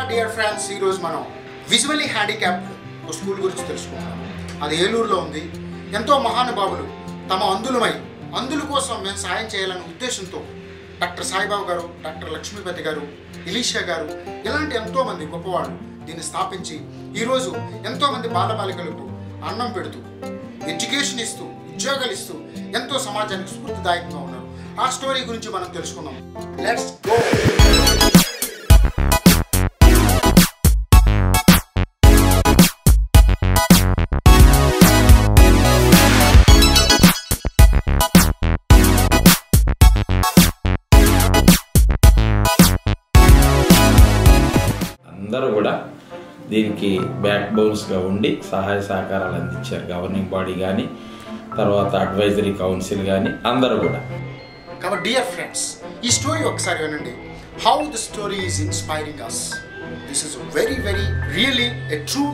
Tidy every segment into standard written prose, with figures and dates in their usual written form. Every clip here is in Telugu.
డియర్ ఫ్రెండ్స్, ఈరోజు మనం విజువల్లీ హ్యాండిక్యాప్డ్ ఒక స్కూల్ గురించి తెలుసుకుంటాం. అది ఏలూరులో ఉంది. ఎంతో మహానుభావులు తమ అందుల కోసం మేము సాయం చేయాలనే ఉద్దేశంతో డాక్టర్ సాయిబాబు గారు, డాక్టర్ లక్ష్మీపతి గారు, ఇలీషా గారు ఇలాంటి ఎంతోమంది గొప్పవాళ్ళు దీన్ని స్థాపించి ఈరోజు ఎంతోమంది బాలబాలికలకు అన్నం పెడుతూ, ఎడ్యుకేషన్ ఇస్తూ, ఉద్యోగాలు ఇస్తూ ఎంతో సమాజానికి స్ఫూర్తిదాయకంగా ఉన్నారు. ఆ స్టోరీ గురించి మనం తెలుసుకుందాం. Let's go. అందరూ కూడా దీనికి బ్యాక్ బోన్స్గా ఉండి సహాయ సహకారాలు అందించారు. గవర్నింగ్ బాడీ కానీ, తర్వాత అడ్వైజరీ కౌన్సిల్ కానీ అందరూ కూడా. కాబట్టి డియర్ ఫ్రెండ్స్, ఈ స్టోరీ ఒకసారి వినండి. How the story is inspiring us. This is very really a true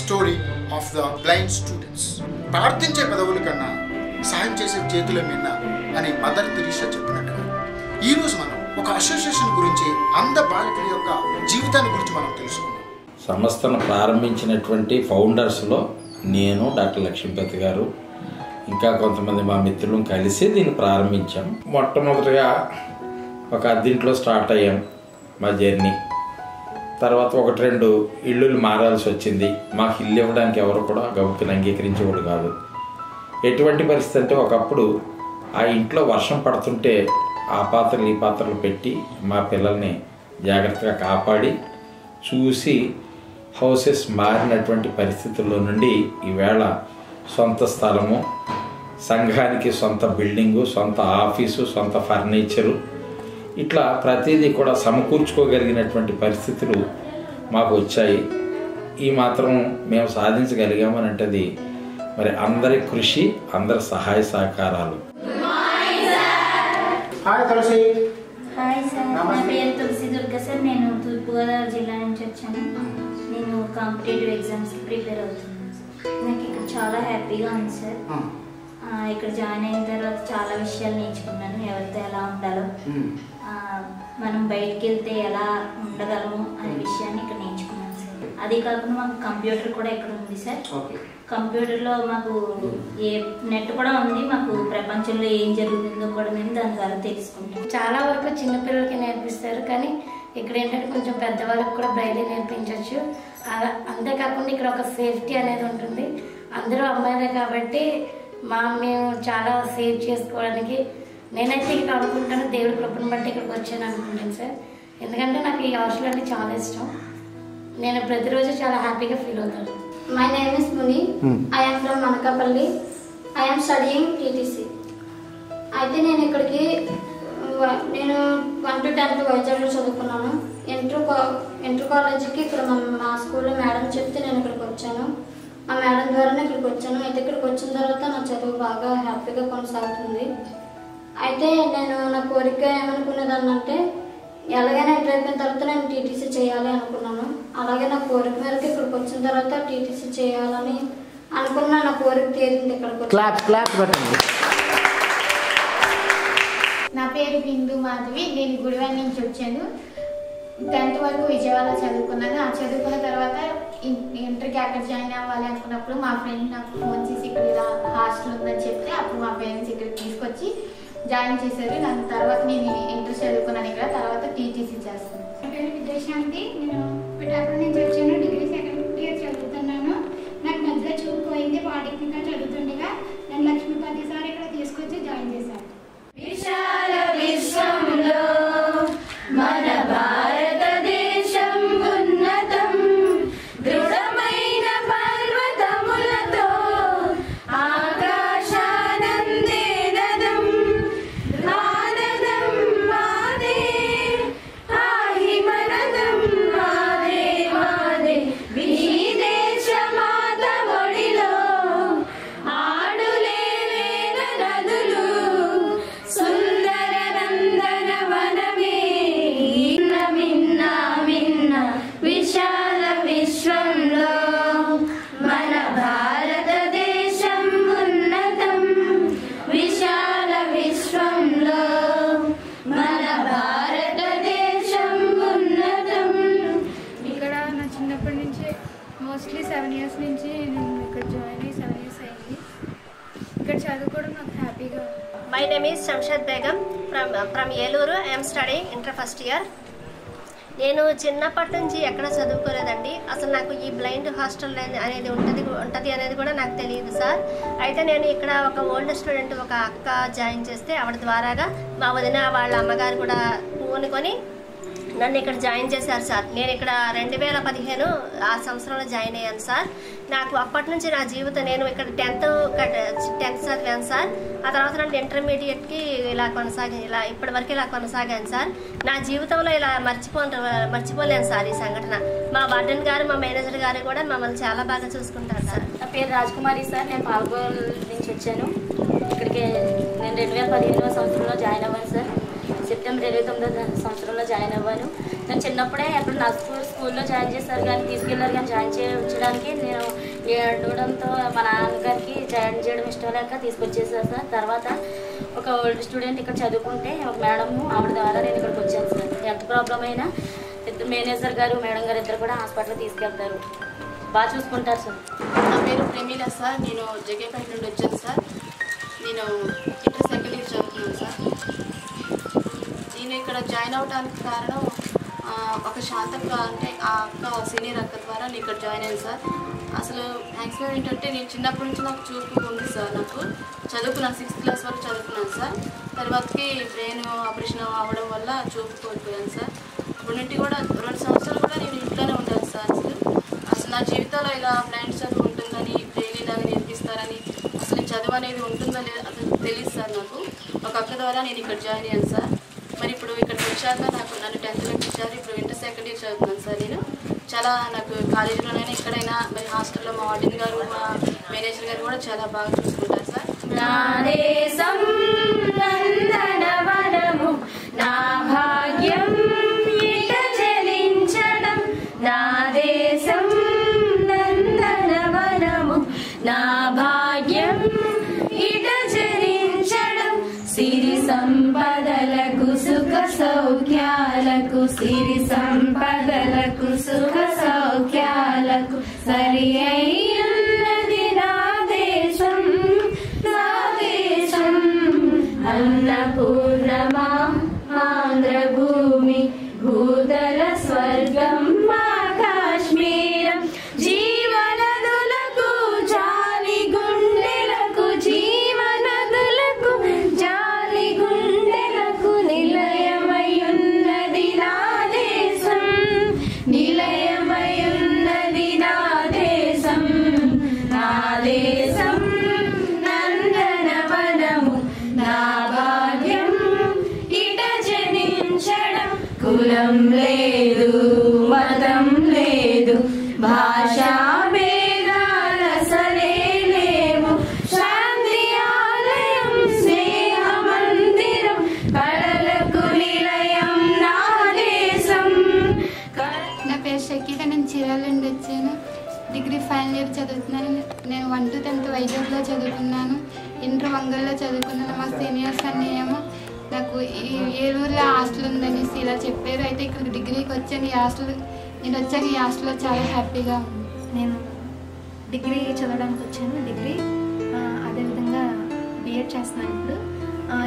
story of the blind students. ప్రార్థించే పెదవుల కన్నా సాయం చేసే చేతుల మిన్న అని మదర్ తెరీసా చెప్పినట్టుగా ఈరోజు మనం ఒక అసోసియేషన్ గురించి, అంధ బాలికల యొక్క జీవితాన్ని గురించి మనం తెలుసుకున్నాం. సంస్థను ప్రారంభించినటువంటి ఫౌండర్స్లో నేను, డాక్టర్ లక్ష్మీపతి గారు, ఇంకా కొంతమంది మా మిత్రులు కలిసి దీన్ని ప్రారంభించాం. మొట్టమొదటిగా ఒక అద్దెంట్లో స్టార్ట్ అయ్యాం మా జర్నీ. తర్వాత 1-2 ఇళ్ళు మారాల్సి వచ్చింది. మాకు ఇల్లు ఇవ్వడానికి ఎవరు కూడా గబుక్కుని అంగీకరించేవాడు కాదు. ఎటువంటి పరిస్థితి అంటే, ఒకప్పుడు ఆ ఇంట్లో వర్షం పడుతుంటే ఆ పాత్రలు ఈ పాత్రలు పెట్టి మా పిల్లల్ని జాగ్రత్తగా కాపాడి చూసి హౌసెస్ మారినటువంటి పరిస్థితుల్లో నుండి ఈవేళ సొంత స్థలము, సంఘానికి సొంత బిల్డింగు, సొంత ఆఫీసు, సొంత ఫర్నిచరు, ఇట్లా ప్రతిదీ కూడా సమకూర్చుకోగలిగినటువంటి పరిస్థితులు మాకు వచ్చాయి. ఈ మాత్రం మేము సాధించగలిగామని అంటే మరి అందరి కృషి, అందరి సహాయ సహకారాలు. హాయ్ తులసి. హాయ్ సార్, నా పేరు తులసి దుర్గా సార్. నేను తూర్పుగోదావరి జిల్లా నుంచి వచ్చాను. నేను కాంపిటేటివ్ ఎగ్జామ్స్కి ప్రిపేర్ అవుతున్నాను సార్. నాకు ఇక్కడ చాలా హ్యాపీగా ఉంది సార్. ఇక్కడ జాయిన్ అయిన తర్వాత చాలా విషయాలు నేర్చుకున్నాను. ఎవరితో ఎలా ఉండాలో, మనం బయటికి వెళ్తే ఎలా ఉండగలము అనే విషయాన్ని ఇక్కడ నేర్చుకున్నాను సార్. అది కాకుండా మాకు కంప్యూటర్ కూడా ఇక్కడ ఉంది సార్. కంప్యూటర్లో మాకు నెట్ కూడా ఉంది. మాకు ప్రపంచంలో ఏం జరుగుతుందో కూడా మేము దాని ద్వారా తెలుసుకుంటాం. చాలా వరకు చిన్నపిల్లలకి నేర్పిస్తారు, కానీ ఇక్కడ ఏంటంటే కొంచెం పెద్దవాళ్ళకి కూడా బ్రైలీ నేర్పించవచ్చు. అంతేకాకుండా ఇక్కడ ఒక సేఫ్టీ అనేది ఉంటుంది. అందరూ అమ్మాయిలే కాబట్టి మేము చాలా సేవ్ చేసుకోవడానికి నేనైతే ఇక్కడ అనుకుంటాను, దేవుడి కృపను బట్టి ఇక్కడికి వచ్చాను అనుకుంటాను సార్. ఎందుకంటే నాకు ఈ హాస్టల్ అంటే చాలా ఇష్టం. నేను ప్రతిరోజు చాలా హ్యాపీగా ఫీల్ అవుతాను. My name is Muni. I am from Manakapalli. I am studying TTC. అయితే నేను ఇక్కడికి 1 to 10 వైజాగ్లో చదువుకున్నాను. ఇంటర్ కాలేజీకి ఇక్కడ మా స్కూల్లో మేడం చెప్తే నేను ఇక్కడికి వచ్చాను. ఆ మేడం ద్వారానే ఇక్కడికి వచ్చాను. అయితే ఇక్కడికి వచ్చిన తర్వాత నా చదువు బాగా హ్యాపీగా కొనసాగుతుంది. అయితే నేను నా కోరిక ఏమనుకునేదాన్ని అంటే, ఎలాగైనా ఇంటర్ అయిపోయిన తర్వాత నేను టీటీసీ చేయాలి అనుకున్నాను. అలాగే నా కోరిక మేరకు ఇక్కడికి వచ్చిన తర్వాత టీటీసీ చేయాలని అనుకున్నా. నా కోరిక తీరింది. ఇక్కడికి నా పేరు బిందు మాధవి. నేను గుడివాడ నుంచి వచ్చాను. 10th వరకు విజయవాడ చదువుకున్నాను. ఆ చదువుకున్న తర్వాత ఇంటర్కి ఎక్కడ జాయిన్ అవ్వాలి అనుకున్నప్పుడు మా ఫ్రెండ్ నాకు ఫోన్ చేసి ఇక్కడ ఇలా హాస్టల్ ఉందని చెప్తే అప్పుడు మా పేరెంట్స్ ఇక్కడికి తీసుకొచ్చి జాయిన్ చేశారు. దాని తర్వాత నేను ఇంటర్ చదువుకున్నాను ఇక్కడ. తర్వాత టీటీసీ చేస్తాను. నా పేరు విద్యాశాంతి. నేను పిఠాపురం నుంచి వచ్చాను. డిగ్రీ 2nd ఇయర్ చదువుతున్నాను. నాకు మధ్యలో చూపు పోయింది. పాలిటెక్నిక్ చదువుతుండగా నేను లక్ష్మీపతి సార్ ఇక్కడ తీసుకొచ్చి జాయిన్ చేశాను. విశాల విశ్వంలో మన భారతదేశం ఉన్నతం, దృఢమైన పర్వతములతో ఆకాశానందే నదం, ఆనందం మాదే, ఆహి మనదం మాదే మాదే, విదేశ మాత ఒడిలో ఆడులే వేద నదులు, సుందర నందనవన 7 years నుంచి నేను ఇక్కడ జాయిన్ అయ్యి 7 years అయింది. ఇక్కడ చదువుకోవడం నాకు హ్యాపీగా. My name is Shamshad Begum from Yeluru. I am studying inter first year. నేను చిన్నప్పటి నుంచి ఎక్కడ చదువుకోలేదండి. అసలు నాకు ఈ బ్లైండ్ హాస్టల్ అనేది ఉంటుంది అనేది కూడా నాకు తెలియదు సార్. అయితే నేను ఇక్కడ ఒక ఓల్డ్ స్టూడెంట్ ఒక అక్క జాయిన్ చేస్తే ఆవిడ ద్వారాగా మా వదిన వాళ్ళ అమ్మగారు కూడా పూనుకొని నన్ను ఇక్కడ జాయిన్ చేశారు సార్. నేను ఇక్కడ 2015 ఆ సంవత్సరంలో జాయిన్ అయ్యాను సార్. నాకు అప్పటి నుంచి నా జీవితం నేను ఇక్కడ 10th చదివాను సార్. ఆ తర్వాత నన్ను ఇంటర్మీడియట్కి ఇలా ఇప్పటి వరకు ఇలా కొనసాగాను సార్. నా జీవితంలో ఇలా మర్చిపోలేను సార్ ఈ సంఘటన. మా వార్డెన్ గారు మా మేనేజర్ గారు కూడా మమ్మల్ని చాలా బాగా చూసుకుంటారు సార్. నా పేరు రాజకుమారి సార్. నేను పాల్గొన నుంచి వచ్చాను. ఇక్కడికి నేను 2015 సంవత్సరంలో జాయిన్ అవ్వాను సార్. సెప్టెంబర్ 29 సంవత్సరంలో జాయిన్ అవ్వాను. నేను చిన్నప్పుడే అప్పుడు నర్స్పూర్ స్కూల్లో జాయిన్ చేశారు కానీ తీసుకెళ్ళారు కానీ జాయిన్ చేయించడానికి నేను ఏడవడంతో మా నాన్నగారికి జాయిన్ చేయడం ఇష్టం లేక తీసుకొచ్చేసారు సార్. తర్వాత ఒక ఓల్డ్ స్టూడెంట్ ఇక్కడ చదువుకుంటే ఒక మేడం ఆవిడ ద్వారా నేను ఇక్కడికి వచ్చాను సార్. హెల్త్ ప్రాబ్లం అయినా మేనేజర్ గారు మేడం గారు ఇద్దరు కూడా హాస్పిటల్కి తీసుకెళ్తారు, బాగా చూసుకుంటారు సార్. నా పేరు ప్రమీల సార్. నేను జగేపేట నుండి వచ్చాను సార్. నేను ఇంటర్ సెకండ్ ఇయర్ చదువుతున్నాను సార్. నేను ఇక్కడ జాయిన్ అవ్వడానికి కారణం ఒక శాంతక్క అంటే ఆ అక్క సీనియర్ అక్క ద్వారా నేను ఇక్కడ జాయిన్ అయ్యాను సార్. అసలు మ్యాక్సిమం ఏంటంటే నేను చిన్నప్పటి నుంచి నాకు చూపు ఉంది సార్. నాకు చదువుకున్నాను 6th క్లాస్ వరకు చదువుకున్నాను సార్. తర్వాతకి బ్రెయిన్ ఆపరేషన్ అవ్వడం వల్ల చూపు కోల్పోయాను సార్. అప్పటి నుండి కూడా 2 సంవత్సరాలు కూడా నేను ఇంట్లోనే ఉండాను సార్. అసలు నా జీవితంలో ఇలా బ్లైండ్ చదువు ఉంటుందని బ్రెయిన్ ఇలాగా నేర్పిస్తారని అసలు చదువు అనేది ఉంటుందో లేదో అసలు తెలియదు సార్. నాకు ఒక అక్క ద్వారా నేను ఇక్కడ జాయిన్ అయ్యాను సార్. మరి ఇప్పుడు ఇక్కడికి వచ్చాక నన్ను 10th ఇచ్చారు. ఇప్పుడు ఇంటర్ సెకండ్ ఇయర్ చదువుతున్నాను సార్. నేను చాలా నాకు కాలేజీలోనైనా ఎక్కడైనా మరి హాస్టల్లో మా వార్డెన్ గారు మా మేనేజర్ గారు కూడా చాలా బాగా చూసుకుంటారు సార్. నా దేశం నందనవనము నా భాగ్యం ఇట జలించడం. నా దేశం నందనవనము నా భాగ్యం ఇట జలించడం. సిరి సంపదలకు సుఖ సౌఖ్యాలకు సిరి సంపదలకు సుఖ సౌఖ్యాలకు సరి అయ్యున్నది నా దేశం. నా దేశం అన్నపూర్ణమా ఆంధ్రభూమి భూతల స్వర్గం మా కాశ్మీరం. జీవనదులకు జాలి గుండెలకు జీవనదులకు జాలి గుండెలకు నిలయమయున్నది నా దేశం. నిలయమయున్నది నా దేశం. నా దేశం నందనవనము నా భాగ్యం ఇట జనించడం. కులం లేదు మతం లేదు భాషా భేదాలసలే లేవు. శాంతి ఆలయం స్నేహ మందిరం కళలకు నిలయం నా దేశం. నా పేరు షకీల. నేను చీరాల నుండి వచ్చాను. డిగ్రీ ఫైనల్ ఇయర్ చదువుతున్నాను. నేను 1 to 10th వైజాగ్లో చదువుకున్నాను. ఇంటర్ వంగల్లో చదువుకున్నాను. మా సీనియర్స్ అన్నీ ఏమో నాకు ఏలూరులో హాస్టల్ ఉందనేసి ఇలా చెప్పారు. అయితే ఇక్కడ డిగ్రీకి వచ్చాను. నేను వచ్చాక ఈ హాస్టల్లో చాలా హ్యాపీగా ఉంది. నేను డిగ్రీ చదవడానికి వచ్చాను. డిగ్రీ అదేవిధంగా బీఎడ్ చేస్తున్నాను ఇప్పుడు.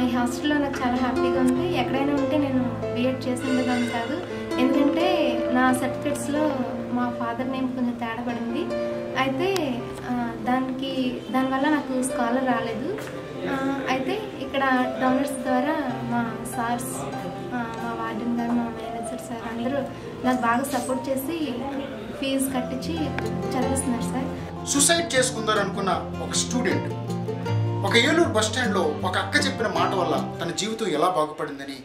ఈ హాస్టల్లో నాకు చాలా హ్యాపీగా ఉంది. ఎక్కడైనా ఉంటే నేను బీఎడ్ చేసిండేదాన్ని కాదు. ఎందుకంటే నా సర్టిఫికెట్స్లో మా ఫాదర్ నేమ్ కొంచెం తేడా పడింది. అయితే దానివల్ల నాకు స్కాలర్ రాలేదు. అయితే ఇక్కడ డోనర్స్ ద్వారా మా సార్స్ మా వార్డెన్ గారు మా మేనేజర్ సార్ అందరూ నాకు బాగా సపోర్ట్ చేసి ఫీజు కట్టించి చదివిస్తున్నారు సార్. సూసైడ్ చేసుకుందారనుకున్న ఒక స్టూడెంట్ ఒక ఏలూరు బస్ స్టాండ్లో ఒక అక్క చెప్పిన మాట వల్ల తన జీవితం ఎలా బాగుపడిందని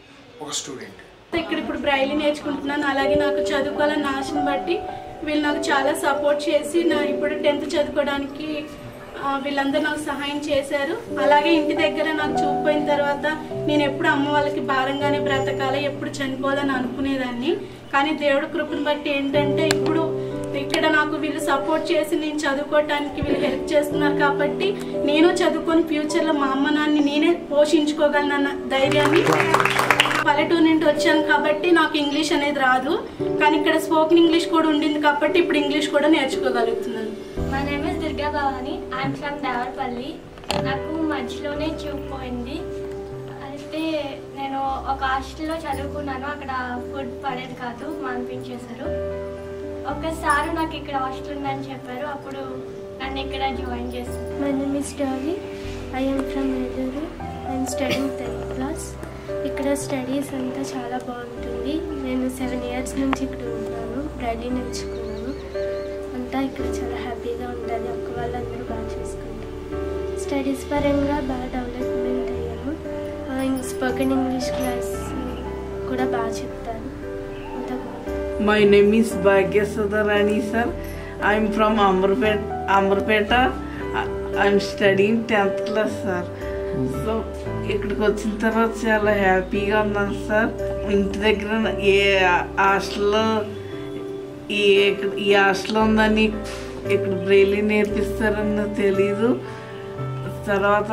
ఒక స్టూడెంట్. ఇక్కడ ఇప్పుడు బ్రైలీ నేర్చుకుంటున్నాను. అలాగే నాకు చదువుకోవాలని ఆశను బట్టి వీళ్ళు నాకు చాలా సపోర్ట్ చేసి ఇప్పుడు 10th చదువుకోవడానికి వీళ్ళందరూ నాకు సహాయం చేశారు. అలాగే ఇంటి దగ్గర నాకు చూపిపోయిన తర్వాత నేను ఎప్పుడు అమ్మ వాళ్ళకి భారంగానే బ్రతకాలి, ఎప్పుడు చనిపోవాలని అనుకునేదాన్ని. కానీ దేవుడి కృపను బట్టి ఏంటంటే ఇప్పుడు ఇక్కడ నాకు వీళ్ళు సపోర్ట్ చేసి నేను చదువుకోవటానికి వీళ్ళు హెల్ప్ చేస్తున్నారు. కాబట్టి నేను చదువుకొని ఫ్యూచర్లో మా అమ్మ నాన్నని నేనే పోషించుకోగలనన్న ధైర్యాన్ని పల్లెటూరు నుండి వచ్చాను కాబట్టి నాకు ఇంగ్లీష్ అనేది రాదు, కానీ ఇక్కడ స్పోకెన్ ఇంగ్లీష్ కూడా ఉండింది కాబట్టి ఇప్పుడు ఇంగ్లీష్ కూడా నేర్చుకోగలుగుతున్నాను. My name is Durga Bhavani. I'm from Devarapalli. నాకు మధ్యలోనే చూపుపోయింది. అయితే నేను ఒక హాస్టల్లో చదువుకున్నాను. అక్కడ ఫుడ్ పడేది కాదు, మానిపించేశారు. ఒకసారి నాకు ఇక్కడ హాస్టల్ ఉందని చెప్పారు, అప్పుడు నన్ను ఇక్కడ జాయిన్ చేశారు. My name is Dolly. I am from Eluru. I'm studying 10th class. ఇక్కడ స్టడీస్ అంతా చాలా బాగుంటుంది. నేను 7 years నుంచి ఇక్కడ ఉన్నాను, బ్రైడీ నేర్చుకున్నాను. అంతా ఇక్కడ చాలా హ్యాపీగా ఉంటుంది. అక్క వాళ్ళందరూ బాగా చూసుకుంటారు. స్టడీస్ పరంగా బాగా డెవలప్మెంట్ అయ్యాము. స్పోకెన్ ఇంగ్లీష్ క్లాస్ కూడా బాగా చెప్తారు. అంతా బాగుంది. My name is Bhagya Sudharani, sir. I am from Amrapeta. I am studying 10th class, sir. So ఇక్కడికి వచ్చిన తర్వాత చాలా హ్యాపీగా ఉన్నాను సార్. ఇంటి దగ్గర ఏ హాస్టల్లో ఈ హాస్టల్ ఉందని ఇక్కడ బ్రెయిలీ నేర్పిస్తారని తెలీదు. తర్వాత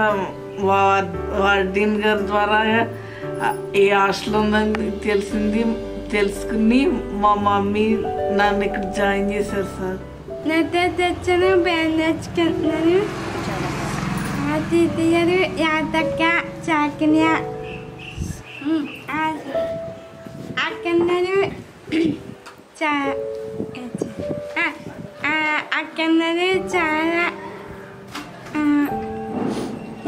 వార్డెన్ గారి ద్వారా ఈ హాస్టల్ ఉందని తెలుసుకుని మా మమ్మీ నన్ను ఇక్కడ జాయిన్ చేశారు సార్. నేతే తెచ్చాను, బ్యాన్ నేర్చుకుంటున్నాను. టీచర్ యాతక్క చాకిన్య అక్కన్నను అక్కన్నది చాలా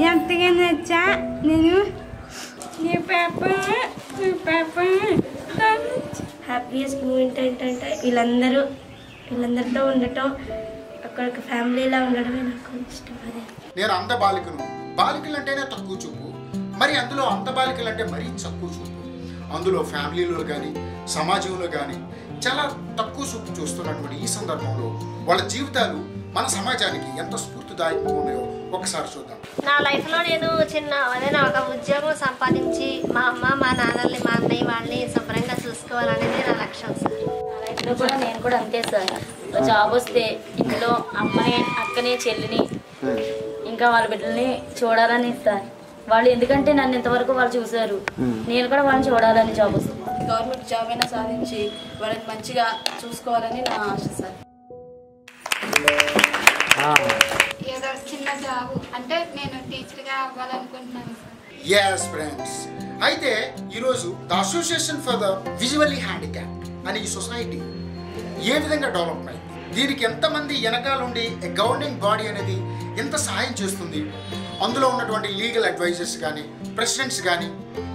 ఎంతగా నచ్చా. నేను నీ పేపర్ హ్యాపీయెస్ట్ మూమెంట్ ఏంటంటే వీళ్ళందరితో ఉండటం, అక్కడ ఫ్యామిలీలా ఉండడమే నాకు ఇష్టం. అదే నేను అంధ బాలికను. బాలికలు అంటేనే తక్కువ చూపు, మరి అందులో అంధ బాలికలు అంటే మరీ తక్కువ చూపు. అందులో ఫ్యామిలీలో కానీ సమాజంలో కానీ చాలా తక్కువ చూపు చూస్తున్నటువంటి ఈ సందర్భంలో వాళ్ళ జీవితాలు మన సమాజానికి ఎంత స్ఫూర్తిదాయకంగా ఉన్నాయో ఒకసారి చూద్దాం. నా లైఫ్లో నేను ఏదైనా ఒక ఉద్యోగం సంపాదించి మా అమ్మ మా నాన్నల్ని మా అన్నయ్య వాళ్ళని శుభ్రంగా చూసుకోవాలనేది నా లక్ష్యం సార్. నా లైఫ్లో కూడా నేను కూడా అంతే సార్. జాబ్ వస్తే ఇంట్లో అమ్మని అక్కని చెల్లిని ఇంకా వాళ్ళ బిడ్డల్ని చూడాలని సార్. వాళ్ళు ఎందుకంటే నన్ను ఇంతవరకు వాళ్ళు చూశారు, నేను కూడా వాళ్ళని చూడాలని జాబ్ వస్తుంది. గవర్నమెంట్ జాబ్ అయినా సాధించి వాళ్ళని మంచిగా చూసుకోవాలని నా ఆశ సార్. ఏదో చిన్న జాబ్ అంటే నేను టీచర్గా అవ్వాలనుకుంటున్నాను సార్. yes friends, అయితే ఈరోజు the association for the visually handicap అనే ఈ సొసైటీ ఏ విధంగా డెవలప్ అయింది, దీనికి ఎంతమంది వెనకాలండి గవర్నింగ్ బాడీ అనేది ఎంత సహాయం చేస్తుంది, అందులో ఉన్నటువంటి లీగల్ అడ్వైజర్స్ కానీ ప్రెసిడెంట్స్ కానీ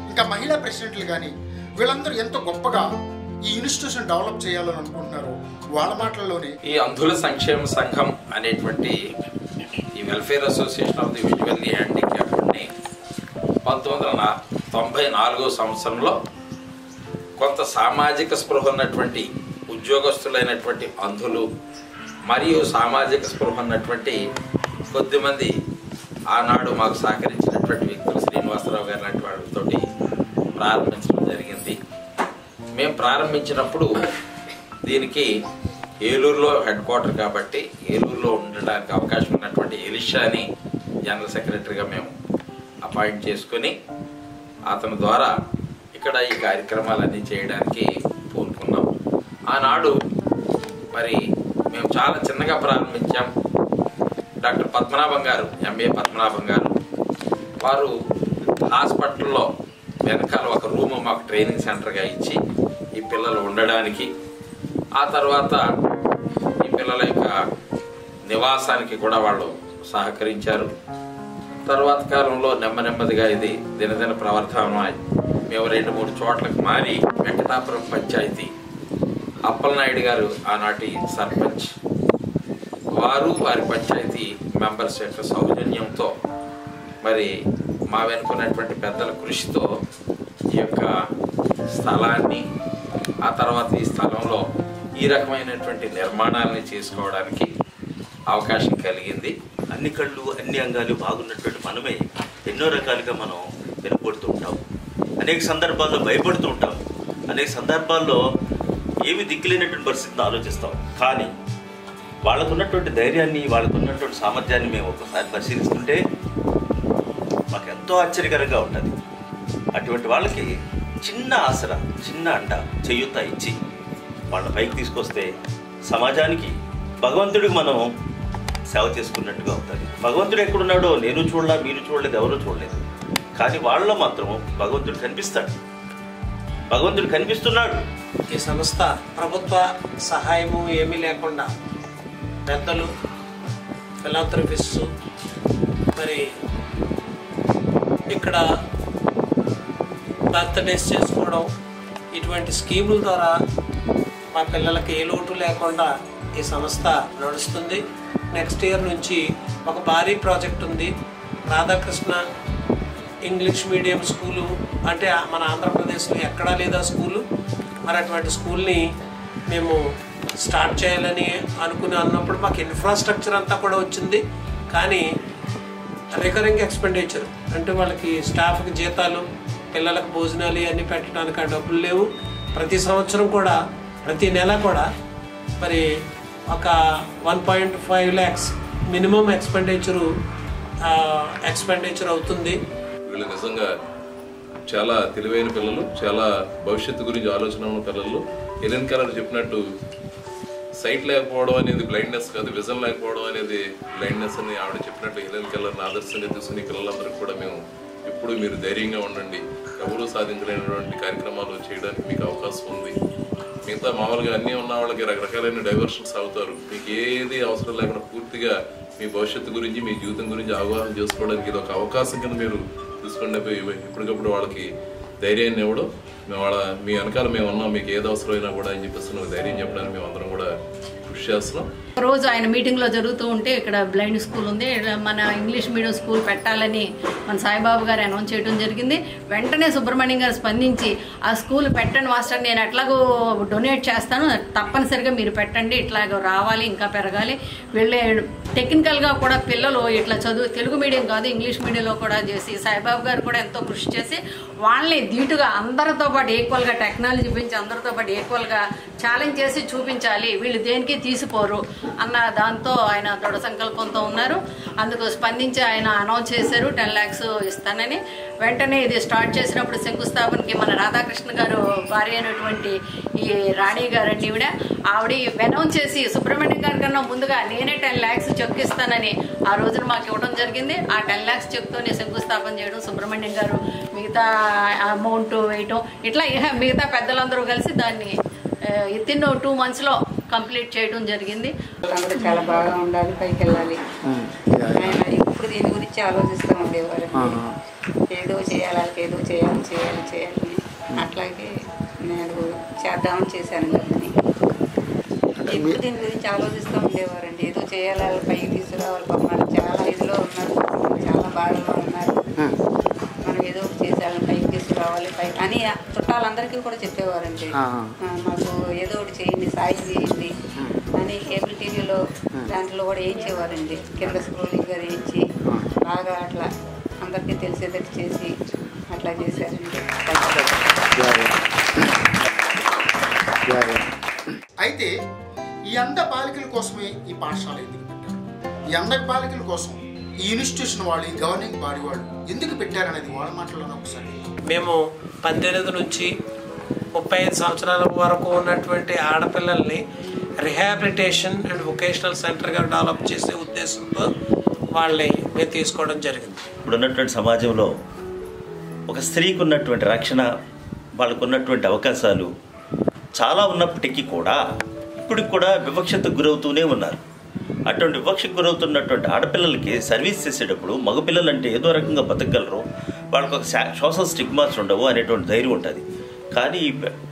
ఇంకా మహిళా ప్రెసిడెంట్లు కానీ వీళ్ళందరూ ఎంతో గొప్పగా ఈ ఇన్స్టిట్యూషన్ డెవలప్ చేయాలని అనుకుంటున్నారు. వాళ్ళ మాటల్లోనే ఈ అంధుల సంక్షేమ సంఘం అనేటువంటి ఈ welfare association of the visually హ్యాండిక్యాప్డ్ని 1994 సంవత్సరంలో కొంత సామాజిక స్పృహ ఉన్నటువంటి ఉద్యోగస్తులైనటువంటి అంధులు మరియు సామాజిక స్పృహ ఉన్నటువంటి కొద్దిమంది ఆనాడు మాకు సహకరించినటువంటి వ్యక్తులు శ్రీనివాసరావు గారు లాంటి వాళ్ళతో ప్రారంభించడం జరిగింది. మేము ప్రారంభించినప్పుడు దీనికి ఏలూరులో హెడ్ క్వార్టర్ కాబట్టి ఏలూరులో ఉండడానికి అవకాశం ఉన్నటువంటి ఎలిషాని జనరల్ సెక్రటరీగా మేము అపాయింట్ చేసుకుని అతని ద్వారా ఇక్కడ ఈ కార్యక్రమాలన్నీ చేయడానికి పూనుకున్నాం. ఆనాడు మరి మేము చాలా చిన్నగా ప్రారంభించాం. డాక్టర్ పద్మనాభం గారు, ఎంఏ పద్మనాభం గారు, వారు హాస్పిటల్లో వెనకాల ఒక రూమ్ మాకు ట్రైనింగ్ సెంటర్గా ఇచ్చి ఈ పిల్లలు ఉండడానికి, ఆ తర్వాత ఈ పిల్లల యొక్క నివాసానికి కూడా వాళ్ళు సహకరించారు. తర్వాత కాలంలో నెమ్మదిగా ఇది దినదిన ప్రవర్తనమై మేము 2-3 చోట్లకు మారి వెంకటాపురం పంచాయతీ అప్పలనాయుడు గారు ఆనాటి సర్పంచ్, వారు వారి పంచాయతీ మెంబర్స్ యొక్క సౌజన్యంతో మరి మా వెనుకున్నటువంటి పెద్దల కృషితో ఈ యొక్క స్థలాన్ని, ఆ తర్వాత ఈ స్థలంలో ఈ రకమైనటువంటి నిర్మాణాలని చేసుకోవడానికి అవకాశం కలిగింది. అన్ని కళ్ళు అన్ని అంగాలు బాగున్నటువంటి మనమే ఎన్నో రకాలుగా మనం వెనుపడుతూ ఉంటాం, అనేక సందర్భాల్లో భయపడుతూ ఉంటాం, అనేక సందర్భాల్లో ఏమి దిక్కులేనటువంటి పరిస్థితిని ఆలోచిస్తాం. కానీ వాళ్ళకున్నటువంటి ధైర్యాన్ని, వాళ్ళకున్నటువంటి సామర్థ్యాన్ని మేము ఒకసారి పరిశీలిస్తుంటే మాకు ఎంతో ఆశ్చర్యకరంగా ఉంటుంది. అటువంటి వాళ్ళకి చిన్న ఆసరా, చిన్న అండ, చేయూత ఇచ్చి వాళ్ళ పైకి తీసుకొస్తే సమాజానికి భగవంతుడికి మనం సేవ చేసుకున్నట్టుగా అవుతుంది. భగవంతుడు ఎక్కడున్నాడో నేను చూడలా, మీరు చూడలేదు, ఎవరూ చూడలేదు. కానీ వాళ్ళలో మాత్రం భగవంతుడు కనిపిస్తాడు, భగవంతుడు కనిపిస్తున్నాడు. ఈ సంస్థ ప్రభుత్వ సహాయము ఏమీ లేకుండా పెద్దలు, ఫిలాంథ్రపిస్ట్స్ మరి ఇక్కడ బర్త్డేస్ చేసుకోవడం, ఇటువంటి స్కీముల ద్వారా మా పిల్లలకి ఏ లోటు లేకుండా ఈ సంస్థ నడుస్తుంది. నెక్స్ట్ ఇయర్ నుంచి ఒక భారీ ప్రాజెక్ట్ ఉంది. రాధాకృష్ణ ఇంగ్లీష్ మీడియం స్కూలు అంటే మన ఆంధ్రప్రదేశ్లో ఎక్కడా లేదా స్కూలు. మరి అటువంటి స్కూల్ని మేము స్టార్ట్ చేయాలని అన్నప్పుడు మాకు ఇన్ఫ్రాస్ట్రక్చర్ అంతా కూడా వచ్చింది. కానీ రికరింగ్ ఎక్స్పెండిచర్ అంటే వాళ్ళకి స్టాఫ్కి జీతాలు, పిల్లలకు భోజనాలు ఇవన్నీ పెట్టడానికి ఆ డబ్బులు లేవు. ప్రతి సంవత్సరం కూడా ప్రతి నెల కూడా మరి ఒక 1.5 lakhs మినిమం ఎక్స్పెండిచర్ అవుతుంది. వీళ్ళు నిజంగా చాలా తెలివైన పిల్లలు, చాలా భవిష్యత్తు గురించి ఆలోచన ఉన్న పిల్లలు. హెలెన్ కెల్లర్ చెప్పినట్టు సైట్ లేకపోవడం అనేది బ్లైండ్నెస్ కాదు, విజన్ లేకపోవడం అనేది బ్లైండ్నెస్ అని ఆవిడ చెప్పినట్టు హెలెన్ కెల్లర్ని ఆదర్శంగా తీసుకుని పిల్లలందరికీ కూడా మేము ఎప్పుడు మీరు ధైర్యంగా ఉండండి, ఎవరూ సాధించలేనటువంటి కార్యక్రమాలు చేయడానికి మీకు అవకాశం ఉంది. మిగతా మామూలుగా అన్నీ ఉన్న వాళ్ళకి రకరకాలైన డైవర్షన్స్ అవుతారు. మీకు ఏది అవసరం లేకుండా పూర్తిగా మీ భవిష్యత్తు గురించి, మీ జీవితం గురించి అవగాహన చేసుకోవడానికి ఇది ఒక అవకాశం కింద మీరు తీసుకుంటే ఎప్పటికప్పుడు వాళ్ళకి ధైర్యాన్ని ఇవ్వడం, మీ వెనకాల మేము ఉన్నాం, మీకు ఏది అవసరమైనా కూడా అని చెప్పేసి ధైర్యం చెప్పడానికి మేము అందరం కూడా కృషి చేస్తున్నాం. రోజు ఆయన మీటింగ్లో జరుగుతూ ఉంటే ఇక్కడ బ్లైండ్ స్కూల్ ఉంది, మన ఇంగ్లీష్ మీడియం స్కూల్ పెట్టాలని మన సాయిబాబు గారు అనౌన్స్ చేయడం జరిగింది. వెంటనే సుబ్రహ్మణ్యం గారు స్పందించి ఆ స్కూల్ పెట్టండి మాస్టర్, నేను ఎట్లాగో డొనేట్ చేస్తాను, తప్పనిసరిగా మీరు పెట్టండి, ఇట్లాగ రావాలి, ఇంకా పెరగాలి. వీళ్ళే టెక్నికల్గా కూడా పిల్లలు ఇట్లా చదువు తెలుగు మీడియం కాదు ఇంగ్లీష్ మీడియంలో కూడా చేసి సాయిబాబు గారు కూడా ఎంతో కృషి చేసి వాళ్ళని ధీటుగా అందరితో పాటు ఈక్వల్గా టెక్నాలజీ పెంచి అందరితో పాటు ఈక్వల్గా ఛాలెంజ్ చేసి చూపించాలి, వీళ్ళు దేనికి తీసిపోరు అన్న దాంతో ఆయన దృఢ సంకల్పంతో ఉన్నారు. అందుకు స్పందించి ఆయన అనౌన్స్ చేశారు 10 lakhs ఇస్తానని. వెంటనే ఇది స్టార్ట్ చేసినప్పుడు శంకుస్థాపనకి మన రాధాకృష్ణ గారు భార్య అయినటువంటి ఈ రాణి గారండి ఆవిడ అనౌన్స్ చేసి సుబ్రహ్మణ్యం గారి కన్నా ముందుగా నేనే 10 lakhs చెక్ ఇస్తానని ఆ రోజున మాకు ఇవ్వడం జరిగింది. ఆ 10 lakhs చెక్తోనే శంకుస్థాపన చేయడం, సుబ్రహ్మణ్యం గారు మిగతా అమౌంట్ వేయటం, ఇట్లా మిగతా పెద్దలందరూ కలిసి దాన్ని వితిన్ 2 monthsలో కంప్లీట్ చేయడం జరిగింది. అందరూ చాలా బాగా ఉండాలి, పైకి వెళ్ళాలి. ఆయన ఇప్పుడు దీని గురించి ఆలోచిస్తూ ఉండేవారు, ఏదో చేయాలి, వాళ్ళకి ఏదో చేయాలి. అట్లాగే నేను చేద్దామని చేశాను కదండి. ఎప్పుడు దీని గురించి ఆలోచిస్తూ ఉండేవారండి, ఏదో చేయాలి, వాళ్ళ పైకి తీసుకురావాలి. పాపం చాలా ఇదిలో ఉన్నారు, చాలా బాధలో ఉన్నారు, మనం ఏదో చేసేయాలి, పైకి తీసుకురావాలి అని చుట్టాలందరికీ కూడా చెప్పేవారండి. మాకు ఏదో ఒకటి చేయండి, సాయం చేయండి అని కేబుల్ టీవీలో దాంట్లో కూడా వేయించేవారండి. కింద స్క్రోలింగ్ గారు వేయించి బాగా అట్లా అందరికీ తెలిసేటట్టు చేసి అట్లా చేశారండి. అయితే ఈ అంధ బాలికల కోసమే ఈ పాఠశాల ఎందుకు పెట్టారు, ఈ అంధ బాలికల కోసం ఈ ఇన్స్టిట్యూషన్ వాళ్ళు, ఈ గవర్నింగ్ బాడీ వాళ్ళు ఎందుకు పెట్టారనేది వాళ్ళ మాటల్లోనే ఒకసారి. మేము 18 నుంచి 35 సంవత్సరాల వరకు ఉన్నటువంటి ఆడపిల్లల్ని రిహాబిలిటేషన్ అండ్ వొకేషనల్ సెంటర్గా డెవలప్ చేసే ఉద్దేశంతో వాళ్ళని మేము తీసుకోవడం జరిగింది. ఇప్పుడు ఉన్నటువంటి సమాజంలో ఒక స్త్రీకి ఉన్నటువంటి రక్షణ, వాళ్ళకు ఉన్నటువంటి అవకాశాలు చాలా ఉన్నప్పటికీ కూడా ఇప్పటికి కూడా వివక్షతకు గురవుతూనే ఉన్నారు. అటువంటి వివక్షకు గురవుతున్నటువంటి ఆడపిల్లలకి సర్వీస్ చేసేటప్పుడు మగపిల్లలు అంటే ఏదో రకంగా బతకగలరు, వాళ్ళకు ఒక సోషల్ స్టిగ్మాస్ ఉండవు అనేటువంటి ధైర్యం ఉంటుంది. కానీ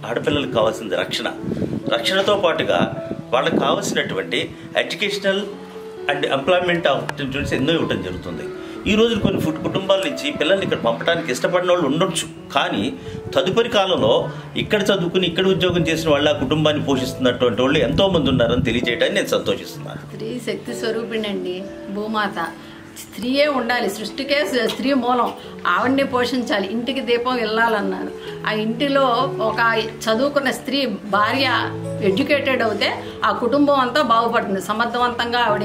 ఆడపిల్లలకు కావాల్సింది రక్షణతో పాటుగా వాళ్ళకి కావాల్సినటువంటి ఎడ్యుకేషనల్ అండ్ ఎంప్లాయ్మెంట్ ఆపర్చునిటీస్ ఎన్నో ఇవ్వడం జరుగుతుంది. ఈ రోజు కొన్ని కుటుంబాల నుంచి పిల్లల్ని ఇక్కడ పంపడానికి ఇష్టపడిన వాళ్ళు ఉండొచ్చు, కానీ తదుపరి కాలంలో ఇక్కడ చదువుకుని ఇక్కడ ఉద్యోగం చేసిన వాళ్ళు ఆ కుటుంబాన్ని పోషిస్తున్నటువంటి వాళ్ళు ఎంతోమంది ఉన్నారని తెలియజేయడానికి నేను సంతోషిస్తున్నాను. స్త్రీ శక్తి స్వరూపిణండి, భూమాత. స్త్రీయే ఉండాలి, సృష్టికే స్త్రీ మూలం, ఆవిడ్ని పోషించాలి, ఇంటికి దీపం వెళ్ళాలన్నారు. ఆ ఇంటిలో ఒక చదువుకున్న స్త్రీ భార్య ఎడ్యుకేటెడ్ అవుతే ఆ కుటుంబం అంతా బాగుపడుతుంది, సమర్థవంతంగా ఆవిడ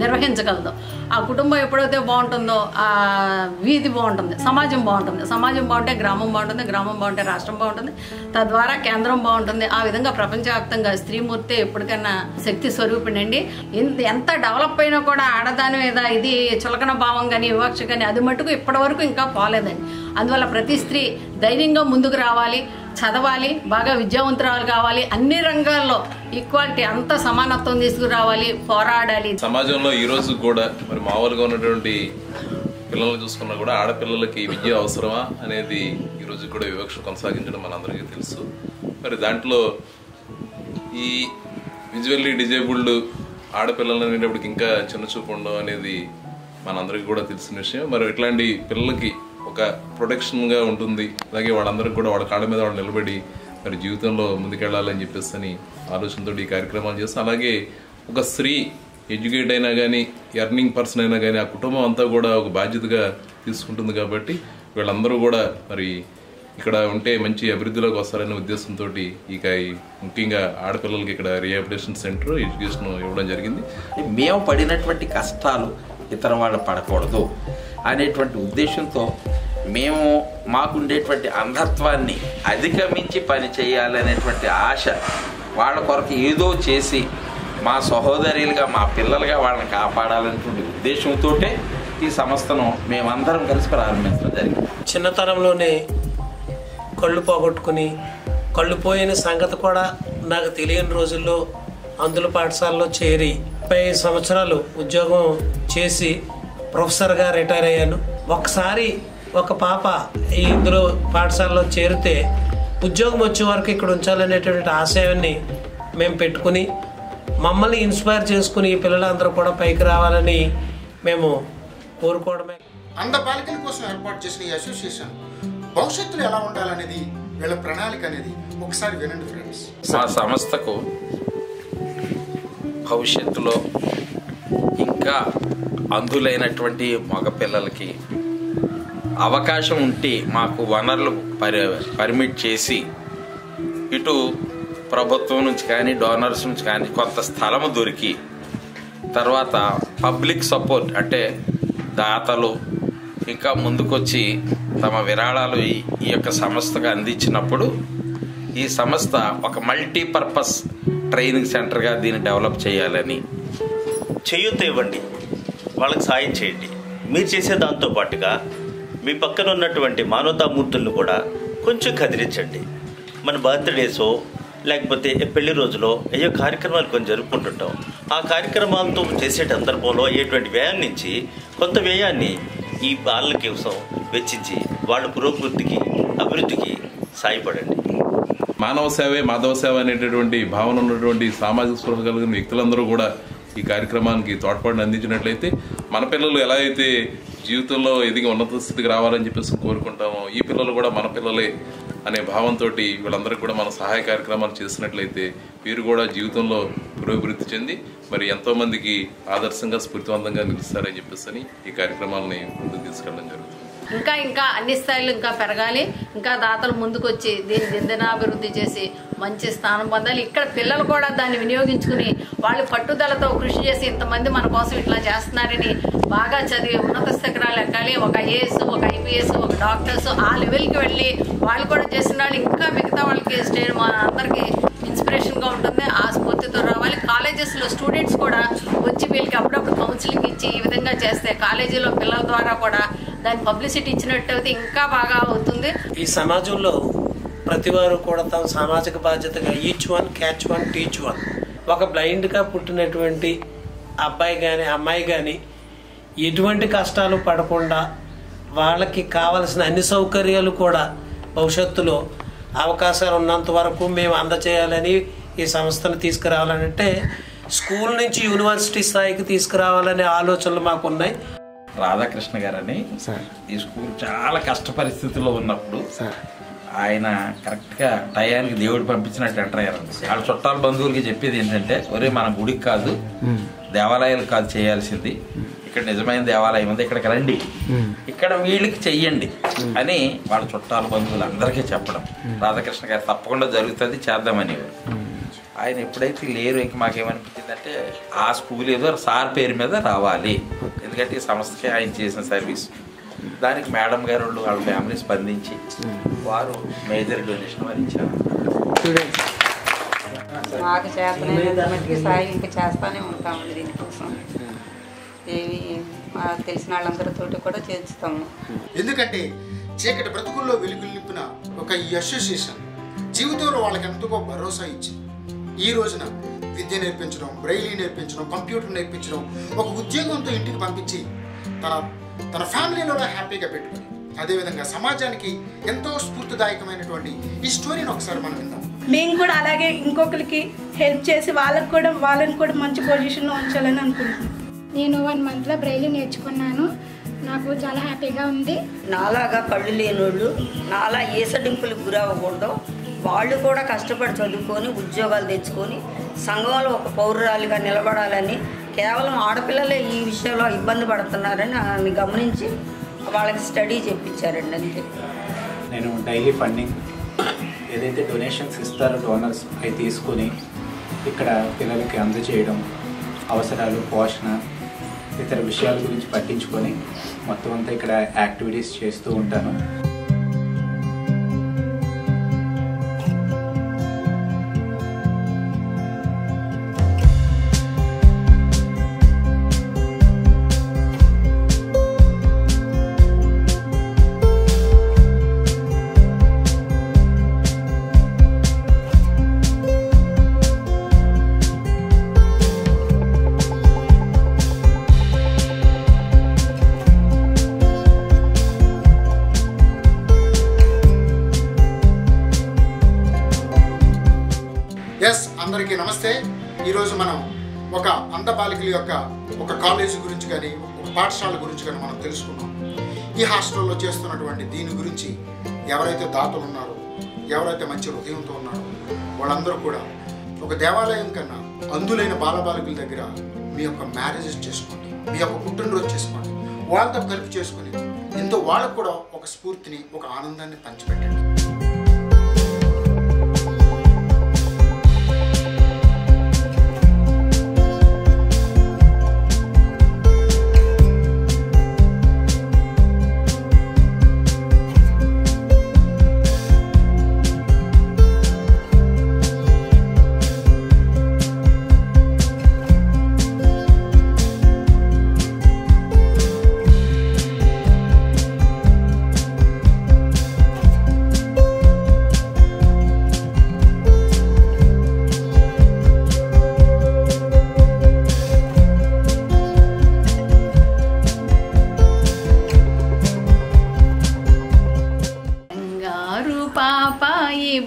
నిర్వహించగలదు. ఆ కుటుంబం ఎప్పుడైతే బాగుంటుందో ఆ వీధి బాగుంటుంది, సమాజం బాగుంటుంది, సమాజం బాగుంటే గ్రామం బాగుంటుంది, గ్రామం బాగుంటే రాష్ట్రం బాగుంటుంది, తద్వారా కేంద్రం బాగుంటుంది. ఆ విధంగా ప్రపంచవ్యాప్తంగా స్త్రీమూర్తి ఎప్పటికైనా శక్తి స్వరూపిణండి. ఎంత డెవలప్ అయినా కూడా ఆడదాని మీద ఇది చులకన భావం కానీ వివక్ష కానీ అది మటుకు ఇప్పటి వరకు ఇంకా పోలేదండి. అందువల్ల ప్రతి స్త్రీ ధైర్యంగా ముందుకు రావాలి, చదవాలి, బాగా విద్యావంతురాలు కావాలి, అన్ని రంగాల్లో ఈక్వాలిటీ అంత సమానత్వం తీసుకురావాలి, పోరాడాలి. సమాజంలో ఈ రోజు కూడా మరి మామూలుగా ఉన్నటువంటి పిల్లల్ని చూసుకున్నా కూడా ఆడపిల్లలకి విద్య అవసరమా అనేది ఈ రోజు కూడా వివక్ష కొనసాగించడం మనందరికీ తెలుసు. మరి దాంట్లో ఈ విజువల్లీ డిజేబుల్డ్ ఆడపిల్లలు అనేటప్పటికి ఇంకా చిన్న చూపు ఉండడం అనేది మనందరికీ కూడా తెలిసిన విషయం. మరి ఇట్లాంటి పిల్లలకి ఒక ప్రొటెక్షన్గా ఉంటుంది. అలాగే వాళ్ళందరికీ కూడా వాళ్ళ కాళ్ళ మీద వాళ్ళు నిలబడి మరి జీవితంలో ముందుకెళ్ళాలని చెప్పేసి అని ఆలోచనతో ఈ కార్యక్రమాలు చేస్తాం. అలాగే ఒక స్త్రీ ఎడ్యుకేట్ అయినా కానీ ఎర్నింగ్ పర్సన్ అయినా కానీ ఆ కుటుంబం అంతా కూడా ఒక బాధ్యతగా తీసుకుంటుంది. కాబట్టి వీళ్ళందరూ కూడా మరి ఇక్కడ ఉంటే మంచి అభివృద్ధిలోకి వస్తారనే ఉద్దేశంతో ఇక ముఖ్యంగా ఆడపిల్లలకి ఇక్కడ రీహాబిలిటేషన్ సెంటర్ ఎడ్యుకేషన్ ఇవ్వడం జరిగింది. మేము పడినటువంటి కష్టాలు ఇతర వాళ్ళు పడకూడదు అనేటువంటి ఉద్దేశంతో మేము మాకుండేటువంటి అంధత్వాన్ని అధిగమించి పని చేయాలనేటువంటి ఆశ, వాళ్ళ కొరకు ఏదో చేసి మా సహోదరులుగా మా పిల్లలుగా వాళ్ళని కాపాడాలనేటువంటి ఉద్దేశంతో ఈ సంస్థను మేమందరం కలిసి ప్రారంభించడం జరిగింది. చిన్నతనంలోనే కళ్ళు పోగొట్టుకుని కళ్ళు పోయిన సంగతి కూడా నాకు తెలియని రోజుల్లో అందుల పాఠశాలలో చేరి 30 సంవత్సరాలు ఉద్యోగం చేసి ప్రొఫెసర్గా రిటైర్ అయ్యాను. ఒకసారి ఒక పాప ఈ ఇందులో పాఠశాలలో చేరితే ఉద్యోగం వచ్చే వరకు ఇక్కడ ఉంచాలనేటువంటి ఆశయాన్ని మేము పెట్టుకుని మమ్మల్ని ఇన్స్పైర్ చేసుకుని ఈ పిల్లలందరూ కూడా పైకి రావాలని మేము కోరుకోవడమే. అంధ బాలికల కోసం ఏర్పాటు చేసిన ఈ అసోసియేషన్ భవిష్యత్తులో ఎలా ఉండాలనేది వీళ్ళ ప్రణాళిక అనేది ఒకసారి వినండి ఫ్రెండ్స్. మా సంస్థకు భవిష్యత్తులో ఇంకా అంధులైనటువంటి మగపిల్లలకి అవకాశం ఉంటే మాకు వనరులు పర్మిట్ చేసి ఇటు ప్రభుత్వం నుంచి కానీ డోనర్స్ నుంచి కానీ కొంత స్థలము దొరికి తర్వాత పబ్లిక్ సపోర్ట్ అంటే దాతలు ఇంకా ముందుకొచ్చి తమ విరాళాలు ఈ యొక్క సంస్థకు అందించినప్పుడు ఈ సంస్థ ఒక మల్టీపర్పస్ ట్రైనింగ్ సెంటర్గా దీన్ని డెవలప్ చేయాలని. చేయూత ఇవ్వండి, వాళ్ళకి సాయం చేయండి. మీరు చేసే దాంతో పాటుగా మీ పక్కన ఉన్నటువంటి మానవతామూర్తులను కూడా కొంచెం కదిలించండి. మన బర్త్డేసో లేకపోతే పెళ్లి రోజులో అయ్యో కార్యక్రమాలు కొన్ని జరుపుకుంటుంటాం. ఆ కార్యక్రమాలతో చేసే సందర్భంలో అయ్యేటువంటి వ్యయం నుంచి కొంత వ్యయాన్ని ఈ బాలల కోసం వెచ్చించి వాళ్ళ పురోభివృద్ధికి అభివృద్ధికి సాయపడండి. మానవ సేవే మాధవ సేవ అనేటటువంటి భావన ఉన్నటువంటి సామాజిక స్పృహ కలిగిన వ్యక్తులందరూ కూడా ఈ కార్యక్రమానికి తోడ్పాటును అందించినట్లయితే మన పిల్లలు ఎలా అయితే జీవితంలో ఎదిగి ఉన్నత స్థితికి రావాలని చెప్పేసి కోరుకుంటామో ఈ పిల్లలు కూడా మన పిల్లలే అనే భావంతో వీళ్ళందరికీ కూడా మన సహాయ కార్యక్రమాలు చేసినట్లయితే వీరు కూడా జీవితంలో పురోభివృద్ధి చెంది మరి ఎంతోమందికి ఆదర్శంగా స్ఫూర్తివంతంగా నిలుస్తారని చెప్పేసి ఈ కార్యక్రమాలని ముందుకు తీసుకెళ్ళడం జరుగుతుంది. ఇంకా అన్ని స్థాయిలు ఇంకా పెరగాలి. ఇంకా దాతలు ముందుకు వచ్చి దీన్ని దినదినాభివృద్ధి చేసి మంచి స్థానం పొందాలి. ఇక్కడ పిల్లలు కూడా దాన్ని వినియోగించుకుని వాళ్ళు పట్టుదలతో కృషి చేసి ఇంతమంది మన కోసం ఇట్లా చేస్తున్నారని బాగా చదివి ఉన్నత శిఖరాలు ఎక్కాలి. ఒక ఐఏఎస్, ఒక ఐపీఎస్, ఒక డాక్టర్స్ ఆ లెవెల్కి వెళ్ళి వాళ్ళు కూడా చేసిన వాళ్ళు ఇంకా మిగతా వాళ్ళకి మా అందరికీ ఇన్స్పిరేషన్గా ఉంటుంది. ఆ స్ఫూర్తితో రావాలి. కాలేజెస్లో స్టూడెంట్స్ కూడా వచ్చి వీళ్ళకి అప్పుడప్పుడు కౌన్సిలింగ్ ఇచ్చి ఈ విధంగా చేస్తే కాలేజీలో పిల్లల ద్వారా కూడా దాని పబ్లిసిటీ ఇచ్చినట్టయితే ఇంకా బాగా అవుతుంది. ఈ సమాజంలో ప్రతి వారు కూడా తమ సామాజిక బాధ్యతగా each one catch one teach one. ఒక బ్లైండ్గా పుట్టినటువంటి అబ్బాయి కానీ అమ్మాయి కానీ ఎటువంటి కష్టాలు పడకుండా వాళ్ళకి కావలసిన అన్ని సౌకర్యాలు కూడా భవిష్యత్తులో అవకాశాలు ఉన్నంత వరకు మేము అందచేయాలని ఈ సంస్థను తీసుకురావాలంటే స్కూల్ నుంచి యూనివర్సిటీ స్థాయికి తీసుకురావాలనే ఆలోచనలు మాకున్నాయి. రాధాకృష్ణ గారని ఈ స్కూల్ చాలా కష్ట పరిస్థితుల్లో ఉన్నప్పుడు ఆయన కరెక్ట్గా టయానికి దేవుడు పంపించినట్టు ఎంటర్ అయ్యారు. వాళ్ళ చుట్టాల బంధువులకి చెప్పేది ఏంటంటే ఒరే మన గుడికి కాదు దేవాలయాలు కాదు చేయాల్సింది, ఇక్కడ నిజమైన దేవాలయం ఉంది, ఇక్కడికి రండి, ఇక్కడ వీళ్ళకి చెయ్యండి అని వాళ్ళ చుట్టాల బంధువులు అందరికీ చెప్పడం. రాధాకృష్ణ గారు తప్పకుండా జరుగుతుంది చేద్దామని. ఆయన ఎప్పుడైతే లేరు ఇంక మాకేమనిపించిందంటే ఆ స్కూల్ ఏదో సార్ పేరు మీద రావాలి, ఎందుకంటే ఈ సంస్థకి ఆయన చేసిన సర్వీస్. దానికి మేడం గారు వాళ్ళ ఫ్యామిలీ స్పందించి వారు మేజర్ డొనేషన్ వారు ఇచ్చారు. మాకు చేతనైనంతమట్టుకి సాయం ఇంకా చేస్తూనే ఉంటామండి. దీనికోసం ఏవి మాకు తెలిసిన వాళ్ళందరితో కూడా చేస్తాము. ఎందుకంటే చీకటి బ్రతుకుల్లో వెలుగులు నింపిన ఒక ఈ అసోసియేషన్ జీవితంలో వాళ్ళకి ఎంతో భరోసా ఇచ్చింది. ఈ రోజున విద్య నేర్పించడం, బ్రైలీ నేర్పించడం, కంప్యూటర్ నేర్పించడం, ఒక ఉద్యోగంతో ఇంటికి పంపించి తన ఫ్యామిలీలో హ్యాపీగా పెట్టుకుని అదేవిధంగా సమాజానికి ఎంతో స్ఫూర్తిదాయకమైనటువంటి ఈ స్టోరీని ఒకసారి మనం విందాం. మేము కూడా అలాగే ఇంకొకరికి హెల్ప్ చేసి వాళ్ళని కూడా మంచి పొజిషన్లో ఉంచాలని అనుకుంటున్నాను. నేను 1 monthలో బ్రెయిలీ నేర్చుకున్నాను. నాకు చాలా హ్యాపీగా ఉంది. నాలాగా కళ్ళు లేనోళ్ళు, నాలా ఏసడింపులకు గురవ్వకూడదు, వాళ్ళు కూడా కష్టపడి చదువుకొని ఉద్యోగాలు తెచ్చుకొని సంఘంలో ఒక పౌరురాలిగా నిలబడాలని, కేవలం ఆడపిల్లలే ఈ విషయంలో ఇబ్బంది పడుతున్నారని గమనించి వాళ్ళకి స్టడీ చెప్పించారండి. అంతే. నేను డైలీ ఫండింగ్ ఏదైతే డొనేషన్స్ ఇస్తారో డోనర్స్ అవి తీసుకొని ఇక్కడ పిల్లలకి అందజేయడం, అవసరాలు, పోషణ, ఇతర విషయాల గురించి పట్టించుకొని మొత్తం అంతా ఇక్కడ యాక్టివిటీస్ చేస్తూ ఉంటాను. అందరికీ నమస్తే. ఈరోజు మనం ఒక అంధ బాలికల యొక్క ఒక కాలేజీ గురించి కానీ ఒక పాఠశాల గురించి కానీ మనం తెలుసుకున్నాం. ఈ హాస్టల్లో చేస్తున్నటువంటి దీని గురించి ఎవరైతే దాతలు ఉన్నారో, ఎవరైతే మంచి హృదయంతో ఉన్నారో వాళ్ళందరూ కూడా ఒక దేవాలయం కన్నా అందులైన బాలబాలికల దగ్గర మీ యొక్క మ్యారేజెస్ చేసుకోండి, మీ యొక్క పుట్టినరోజు చేసుకోండి, వాళ్ళతో కలిపి చేసుకుని ఎంతో వాళ్ళకు కూడా ఒక స్ఫూర్తిని, ఒక ఆనందాన్ని పంచిపెట్టండి.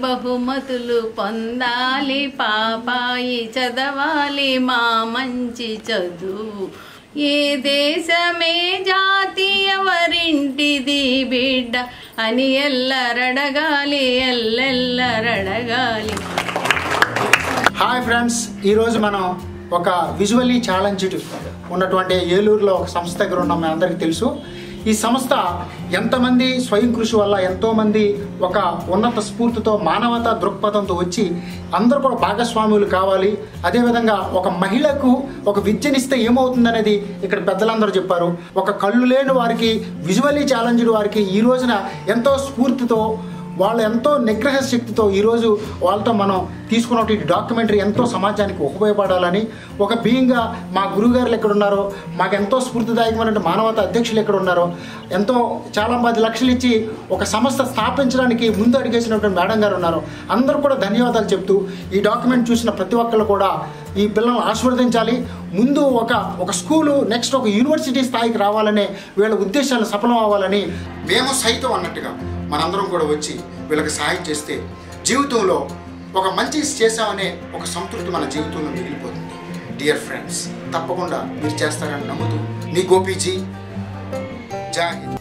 బహుమతులు పొందాలి పాపాయి, చదవాలి మా మంచి చదువు. ఏ దేశమే జాతి ఎవరింటిది బిడ్డ అని ఎల్లరడగాలి, ఎల్లెల్లరడగాలి. హాయ్ ఫ్రెండ్స్, ఈరోజు మనం ఒక విజువల్లీ ఛాలెంజ్డ్ ఉన్నటువంటి ఏలూరులో ఒక సంస్థ దగ్గర ఉన్నాం. మీ అందరికీ తెలుసు. ఈ సంస్థ ఎంతమంది స్వయం కృషి వల్ల ఎంతోమంది ఒక ఉన్నత స్ఫూర్తితో మానవతా దృక్పథంతో వచ్చి అందరూ కూడా భాగస్వాములు కావాలి. అదేవిధంగా ఒక మహిళకు ఒక విద్యనిస్తే ఏమవుతుందనేది ఇక్కడ పెద్దలందరూ చెప్పారు. ఒక కళ్ళు లేని వారికి, విజువల్లీ ఛాలెంజ్డ్ వారికి ఈ రోజున ఎంతో స్ఫూర్తితో, వాళ్ళు ఎంతో నిగ్రహ శక్తితో ఈరోజు వాళ్ళతో మనం తీసుకున్న ఈ డాక్యుమెంటరీ ఎంతో సమాజానికి ఉపయోగపడాలని, ఒక బీయింగ్గా మా గురువుగారులు ఎక్కడ ఉన్నారో, మాకు ఎంతో స్ఫూర్తిదాయకమైన మానవతా అధ్యక్షులు ఎక్కడ ఉన్నారో, ఎంతో చాలా 10 లక్షలు ఇచ్చి ఒక సంస్థ స్థాపించడానికి ముందు అడిగేసినటువంటి మేడం గారు ఉన్నారు. అందరూ కూడా ధన్యవాదాలు చెప్తూ ఈ డాక్యుమెంట్ చూసిన ప్రతి ఒక్కరు కూడా ఈ పిల్లలను ఆశీర్వదించాలి. ముందు ఒక స్కూలు, నెక్స్ట్ ఒక యూనివర్సిటీ స్థాయికి రావాలనే వీళ్ళ ఉద్దేశాలు సఫలం అవ్వాలని మేము సైతం అన్నట్టుగా మనందరం కూడా వచ్చి వీళ్ళకి సహాయం చేస్తే జీవితంలో ఒక మంచి చేసామనే ఒక సంతృప్తి మన జీవితంలో మిగిలిపోతుంది. డియర్ ఫ్రెండ్స్, తప్పకుండా మీరు చేస్తారని నమ్ముతూ మీ గోపీజీ. జై హింద్.